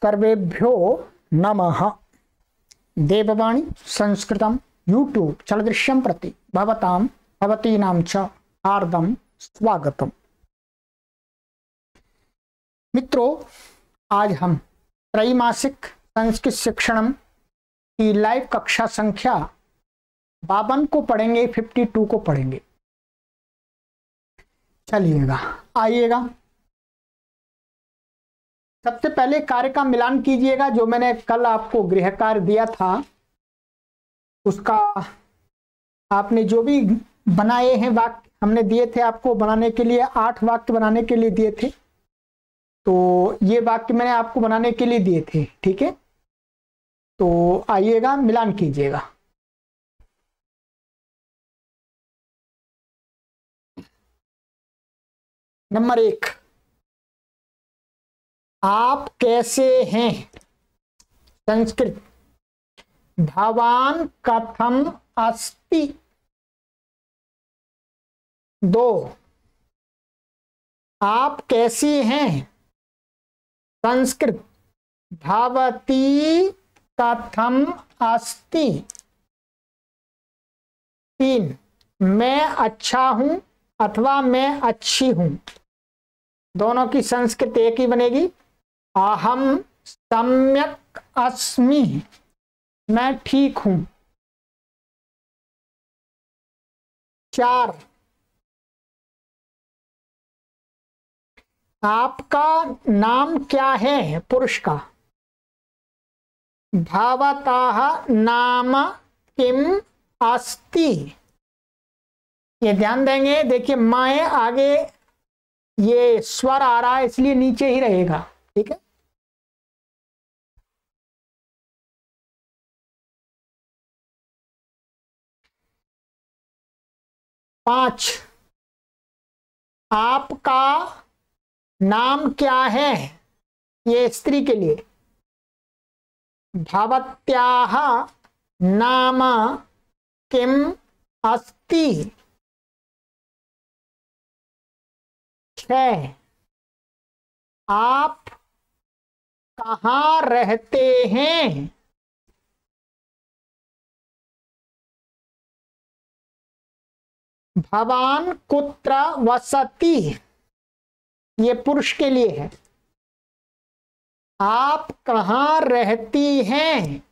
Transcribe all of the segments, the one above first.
सर्वेभ्यो नमः। देववाणी संस्कृतम यूट्यूब चलदृश्यम प्रति भवतां भवतीनां च हार्दं स्वागतम। मित्रों, आज हम त्रैमासिक संस्कृत शिक्षणम की लाइव कक्षा संख्या 52 को पढ़ेंगे, 52 को पढ़ेंगे। चलिएगा, आइएगा। सबसे पहले कार्य का मिलान कीजिएगा। जो मैंने कल आपको गृह कार्य दिया था उसका आपने जो भी बनाए हैं वाक्य हमने दिए थे आपको बनाने के लिए, 8 वाक्य बनाने के लिए दिए थे। तो ये वाक्य मैंने आपको बनाने के लिए दिए थे, ठीक है। तो आइएगा, मिलान कीजिएगा। नंबर 1, आप कैसे हैं? संस्कृत, भवान कथम अस्ति। 2, आप कैसी हैं? संस्कृत, भवती कथम अस्ति। 3, मैं अच्छा हूं अथवा मैं अच्छी हूं। दोनों की संस्कृत एक ही बनेगी। अहम सम्यक अस्मि, मैं ठीक हूं। 4, आपका नाम क्या है? पुरुष का, भवतः नाम किम अस्ति। ये ध्यान देंगे, देखिए मैं आगे ये स्वर आ रहा है इसलिए नीचे ही रहेगा, ठीक है। 5, आपका नाम क्या है? ये स्त्री के लिए, भवत्याः नाम किम अस्ति। 6, आप कहाँ रहते हैं? भवान कुत्र वसति। ये पुरुष के लिए है। आप कहाँ रहती हैं?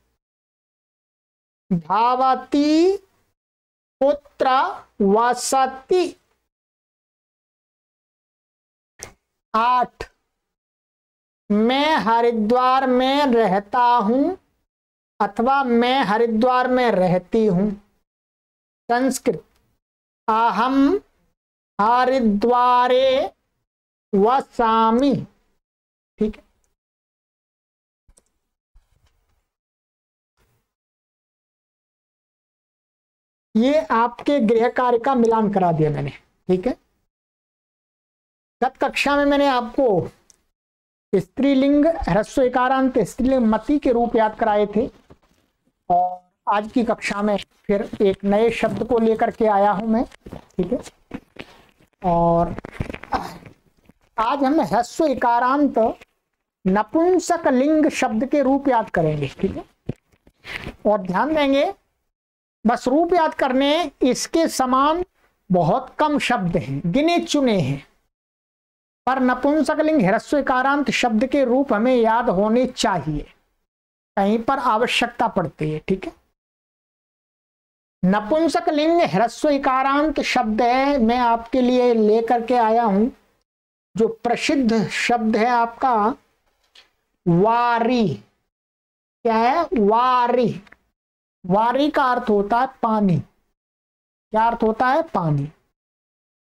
भवती कुत्र वसति। 8, मैं हरिद्वार में रहता हूं अथवा मैं हरिद्वार में रहती हूं। संस्कृत, अहम हरिद्वारे वसामि, ठीक है। ये आपके गृह कार्य का मिलान करा दिया मैंने, ठीक है। गत कक्षा में मैंने आपको स्त्रीलिंग ह्रस्व इकारांत स्त्रीलिंग मति के रूप याद कराए थे और आज की कक्षा में फिर एक नए शब्द को लेकर के आया हूं मैं, ठीक है। और आज हम ह्रस्व इकारांत नपुंसक लिंग शब्द के रूप याद करेंगे, ठीक है। और ध्यान देंगे, बस रूप याद करने, इसके समान बहुत कम शब्द हैं, गिने चुने हैं, पर नपुंसकलिंग ह्रस्वकारांत शब्द के रूप हमें याद होने चाहिए, कहीं पर आवश्यकता पड़ती है, ठीक है। नपुंसकलिंग ह्रस्वकारांत शब्द है, मैं आपके लिए लेकर के आया हूं जो प्रसिद्ध शब्द है आपका वारी। क्या है? वारी। वारी का अर्थ होता है पानी। क्या अर्थ होता है? पानी।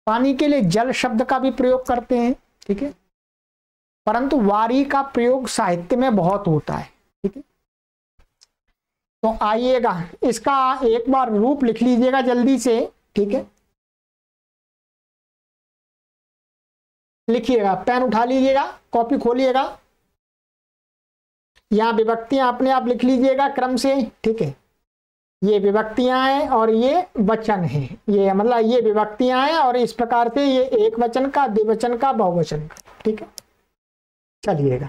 पानी के लिए जल शब्द का भी प्रयोग करते हैं, ठीक है, परंतु वारी का प्रयोग साहित्य में बहुत होता है, ठीक है। तो आइएगा, इसका एक बार रूप लिख लीजिएगा जल्दी से, ठीक है। लिखिएगा, पेन उठा लीजिएगा, कॉपी खोलिएगा, यहां विभक्तियां अपने आप लिख लीजिएगा क्रम से, ठीक है। ये विभक्तियां हैं और ये वचन है, ये मतलब ये विभक्तियां हैं और इस प्रकार से ये एक वचन का, द्विवचन का, बहुवचन का, ठीक है। चलिएगा,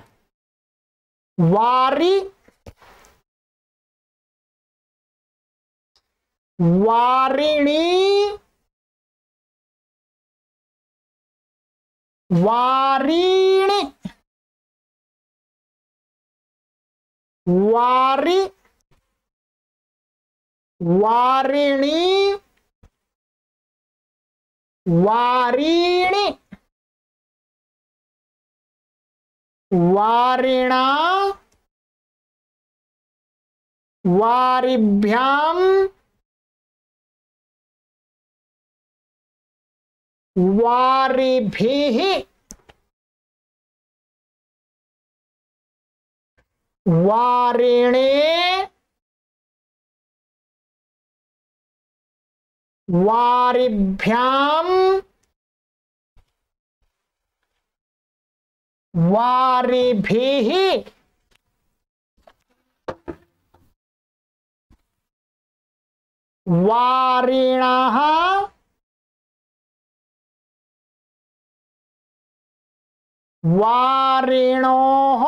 वारी, वारिणी, वारिणी, वारी, वारिणी, वारिणी, वारिणा, वारिभ्याम, वारिभिः, वारिणे, वारिभ्याम, वारिभिः, वारिणः, वारिणोः,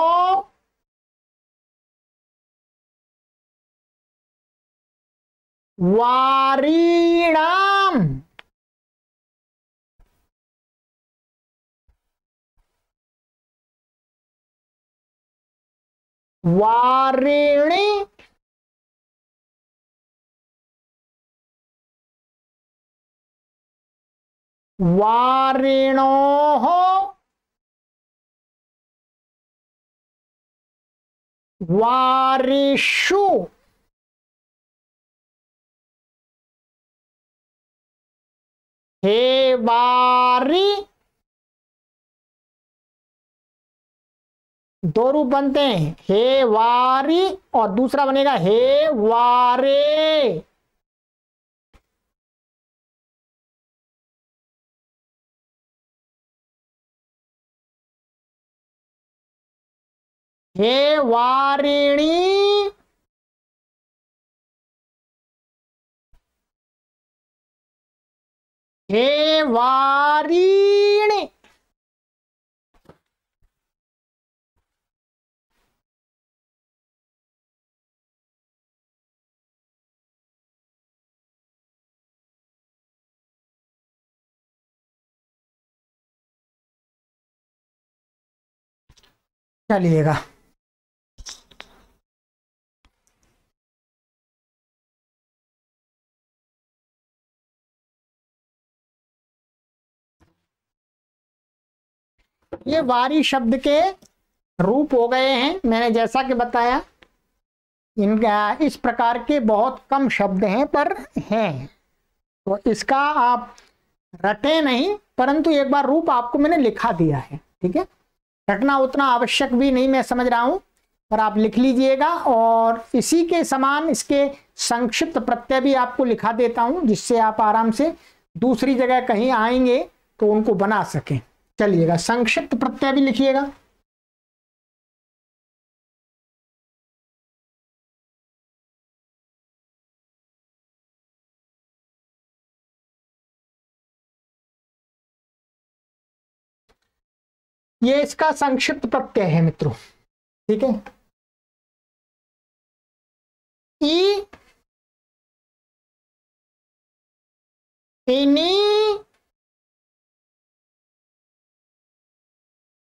वारीणाम, वारिणी, वारिणोः, वारिषु, हे वारी, दो रूप बनते हैं, हे वारी और दूसरा बनेगा हे वारे। हे वारिणी, हे वारिणी, चलिएगा। ये वारी शब्द के रूप हो गए हैं, मैंने जैसा कि बताया इनका इस प्रकार के बहुत कम शब्द हैं, पर हैं। तो इसका आप रटे नहीं, परंतु एक बार रूप आपको मैंने लिखा दिया है, ठीक है। रटना उतना आवश्यक भी नहीं, मैं समझ रहा हूं, पर आप लिख लीजिएगा। और इसी के समान इसके संक्षिप्त प्रत्यय भी आपको लिखा देता हूं, जिससे आप आराम से दूसरी जगह कहीं आएंगे तो उनको बना सकें। चलिएगा, संक्षिप्त प्रत्यय भी लिखिएगा। ये इसका संक्षिप्त प्रत्यय है मित्रों, ठीक है। ई, इनी,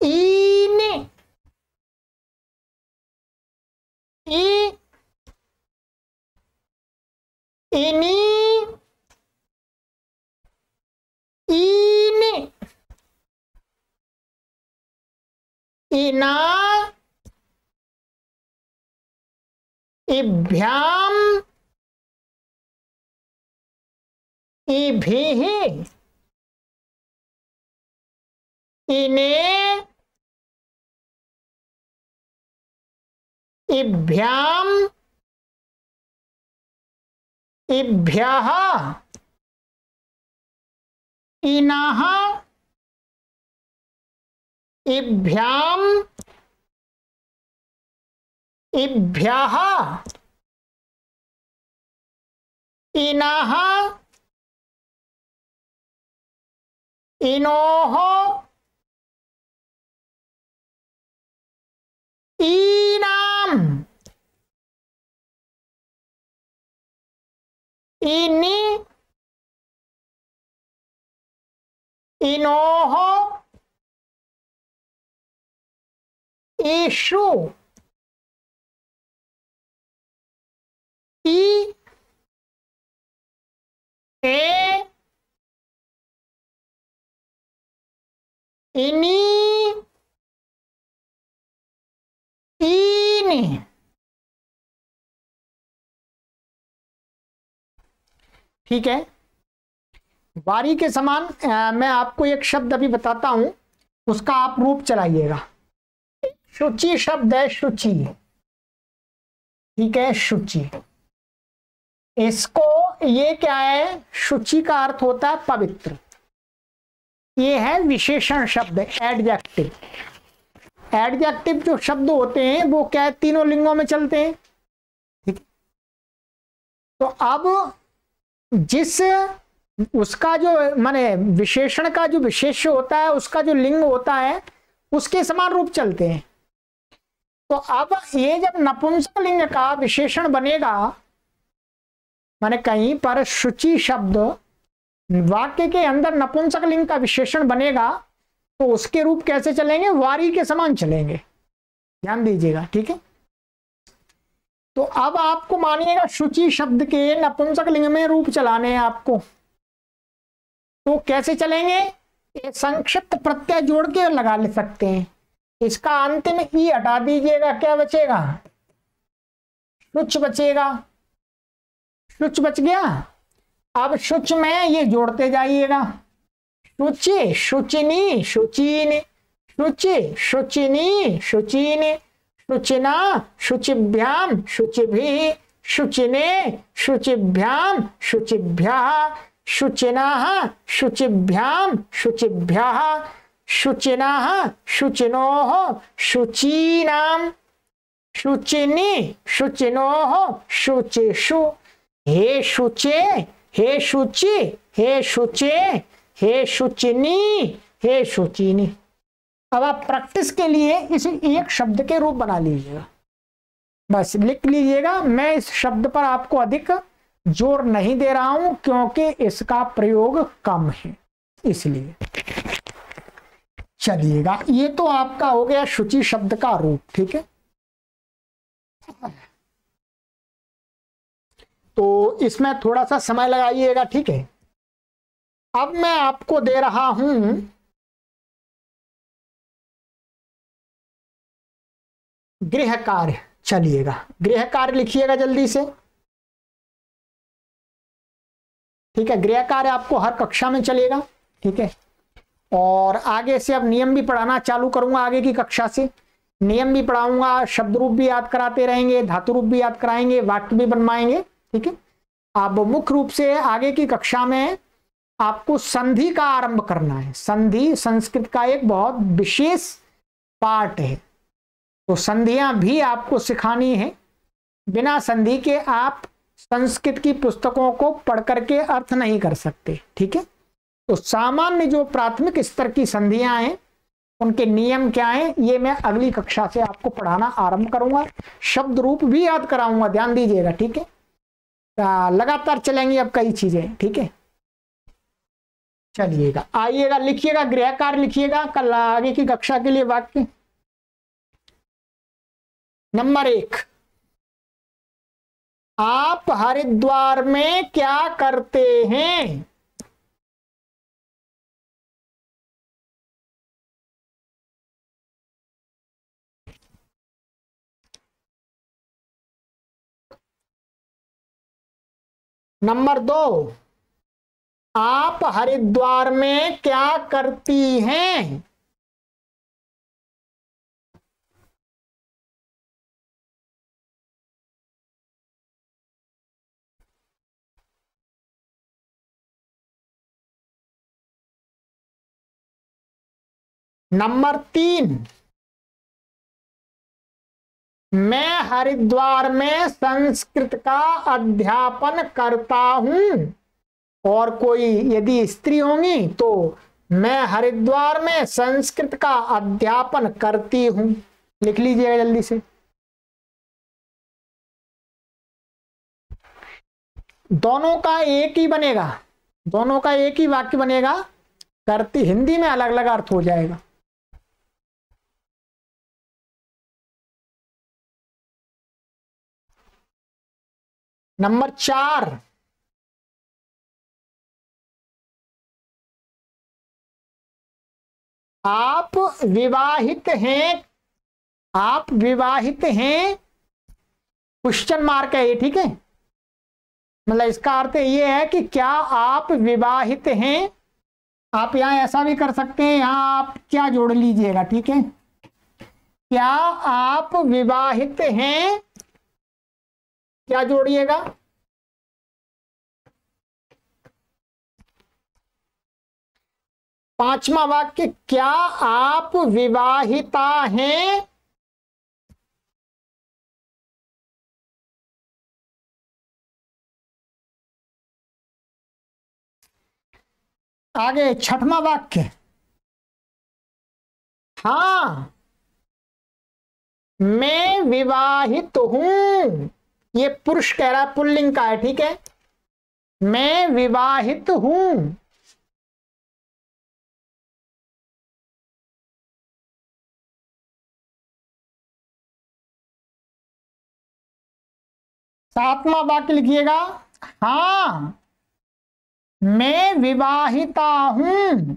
ईने, ई, इनी, ईने, इना, इभ्याम, इभिः, इने, इभ्याम, इभ्यः, इनः, इभ्याम, इभ्यः, इनः, इनोः, ईनाम, इनी, इनोह, ईशु, ई, ए, इनी, ईनी। ठीक है, वारी के समान मैं आपको एक शब्द अभी बताता हूं, उसका आप रूप चलाइएगा। शुचि शब्द है, शुचि, ठीक है, शुचि। इसको, ये क्या है, शुचि का अर्थ होता है पवित्र। ये है विशेषण शब्द, एडजेक्टिव। एडजेक्टिव जो शब्द होते हैं वो क्या है, तीनों लिंगों में चलते हैं। ठीक, तो अब जिस उसका जो माने विशेषण का जो विशेष्य होता है, उसका जो लिंग होता है उसके समान रूप चलते हैं। तो अब ये जब नपुंसक लिंग का विशेषण बनेगा, माने कहीं पर शुचि शब्द वाक्य के अंदर नपुंसक लिंग का विशेषण बनेगा, तो उसके रूप कैसे चलेंगे, वारी के समान चलेंगे। ध्यान दीजिएगा, ठीक है। तो अब आपको मानिएगा शुचि शब्द के नपुंसक लिंग में रूप चलाने हैं आपको, तो कैसे चलेंगे, एक संक्षिप्त प्रत्यय जोड़ के लगा ले सकते हैं। इसका अंत में ई हटा दीजिएगा, क्या बचेगा, शुच बचेगा। शुच बच गया। अब शुच में ये जोड़ते जाइएगा, शुचि, शुचिनी, शुचीनी, शुचि, शुचिनी, शुचीनी, शुचिना, शुचिभ्याम, शुचिभिः, शुचिने, शुचिभ्याम, शुचिभ्यः, शुचिनः, शुचिभ्याम, शुचिभ्यः, शुचिनः, शुचिनोः, शुचीनाम, शुचिनी, शुचिनोः, शुचिषु। हे शुचे, हे शुचि, हे शुचे, हे शुचिनी, हे शुचिनी। अब आप प्रैक्टिस के लिए इस एक शब्द के रूप बना लीजिएगा, बस लिख लीजिएगा। मैं इस शब्द पर आपको अधिक जोर नहीं दे रहा हूं क्योंकि इसका प्रयोग कम है, इसलिए। चलिएगा, ये तो आपका हो गया शुचि शब्द का रूप, ठीक है। तो इसमें थोड़ा सा समय लगाइएगा, ठीक है। अब मैं आपको दे रहा हूं गृह कार्य। चलिएगा, गृह कार्य लिखिएगा जल्दी से, ठीक है। गृह कार्य आपको हर कक्षा में चलेगा, ठीक है। और आगे से अब नियम भी पढ़ाना चालू करूंगा, आगे की कक्षा से नियम भी पढ़ाऊंगा, शब्द रूप भी याद कराते रहेंगे, धातु रूप भी याद कराएंगे, वाक्य भी बनवाएंगे, ठीक है। अब मुख्य रूप से आगे की कक्षा में आपको संधि का आरंभ करना है। संधि संस्कृत का एक बहुत विशेष पार्ट है, तो संधियां भी आपको सिखानी है। बिना संधि के आप संस्कृत की पुस्तकों को पढ़ करके अर्थ नहीं कर सकते, ठीक है। तो सामान्य जो प्राथमिक स्तर की संधियां हैं, उनके नियम क्या हैं, ये मैं अगली कक्षा से आपको पढ़ाना आरंभ करूंगा। शब्द रूप भी याद कराऊंगा, ध्यान दीजिएगा, ठीक है। लगातार चलेंगी अब कई चीजें, ठीक है। चलिएगा, आइएगा, लिखिएगा, गृह कार्य लिखिएगा कल आगे की कक्षा के लिए। वाक्य नंबर 1, आप हरिद्वार में क्या करते हैं। नंबर 2, आप हरिद्वार में क्या करती हैं। नंबर 3, मैं हरिद्वार में संस्कृत का अध्यापन करता हूं। और कोई यदि स्त्री होंगी तो मैं हरिद्वार में संस्कृत का अध्यापन करती हूं। लिख लीजिएगा जल्दी से। दोनों का एक ही बनेगा, दोनों का एक ही वाक्य बनेगा, करती हिंदी में अलग अलग अर्थ हो जाएगा। नंबर 4, आप विवाहित हैं, आप विवाहित हैं, क्वेश्चन मार्क है ये, ठीक है। मतलब इसका अर्थ ये है कि क्या आप विवाहित हैं। आप यहां ऐसा भी कर सकते हैं, यहां आप क्या जोड़ लीजिएगा, ठीक है। क्या आप विवाहित हैं, क्या जोड़िएगा, पांचवा वाक्य, क्या आप विवाहिता हैं। आगे छठवां वाक्य, हाँ मैं विवाहित हूं, ये पुरुष कह रहा है, पुल्लिंग का है, ठीक है। मैं विवाहित हूं। सातवां वाक्य लिखिएगा, हाँ मैं विवाहिता हूं।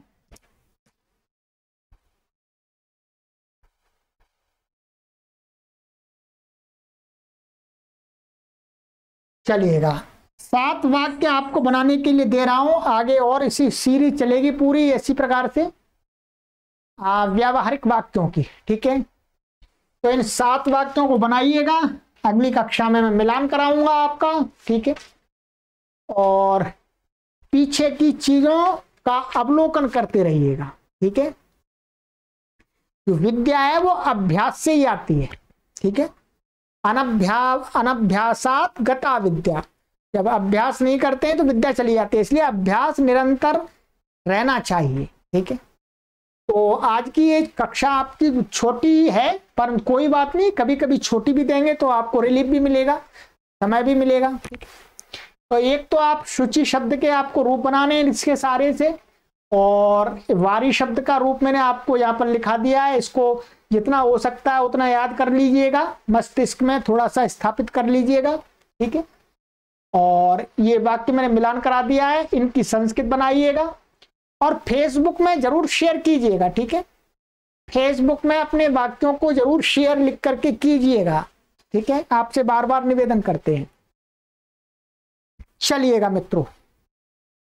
चलिएगा, 7 वाक्य आपको बनाने के लिए दे रहा हूं, आगे और इसी सीरीज चलेगी पूरी इसी प्रकार से व्यावहारिक वाक्यों की, ठीक है। तो इन 7 वाक्यों को बनाइएगा, अगली कक्षा में मैं मिलान कराऊंगा आपका, ठीक है। और पीछे की चीजों का अवलोकन करते रहिएगा, ठीक है। जो विद्या है वो अभ्यास से ही आती है, ठीक है। अनभ्यासात गता विद्या, जब अभ्यास नहीं करते हैं तो विद्या चली जाती है, इसलिए अभ्यास निरंतर रहना चाहिए, ठीक है। तो आज की ये कक्षा आपकी छोटी है, पर कोई बात नहीं, कभी कभी छोटी भी देंगे तो आपको रिलीफ भी मिलेगा, समय भी मिलेगा। तो एक तो आप शुचि शब्द के आपको रूप बनाने हैं इसके सारे से, और वारी शब्द का रूप मैंने आपको यहाँ पर लिखा दिया है, इसको जितना हो सकता है उतना याद कर लीजिएगा, मस्तिष्क में थोड़ा सा स्थापित कर लीजिएगा, ठीक है। और ये वाक्य मैंने मिलान करा दिया है, इनकी संस्कृत बनाइएगा और फेसबुक में जरूर शेयर कीजिएगा, ठीक है। फेसबुक में अपने वाक्यों को जरूर शेयर लिख करके कीजिएगा, ठीक है। आपसे बार बार निवेदन करते हैं। चलिएगा मित्रों,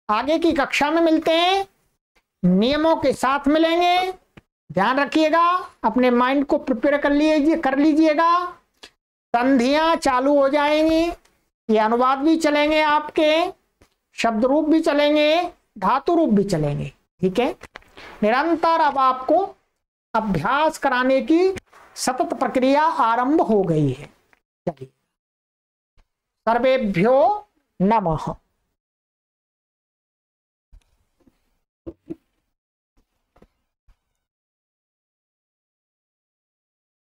आगे की कक्षा में मिलते हैं, नियमों के साथ मिलेंगे। ध्यान रखिएगा, अपने माइंड को प्रिपेयर कर लीजिएगा। संधियां चालू हो जाएंगी, ये अनुवाद भी चलेंगे, आपके शब्द रूप भी चलेंगे, धातु रूप भी चलेंगे, ठीक है। निरंतर अब आपको अभ्यास कराने की सतत प्रक्रिया आरंभ हो गई है। चलिए, सर्वेभ्यो नमः।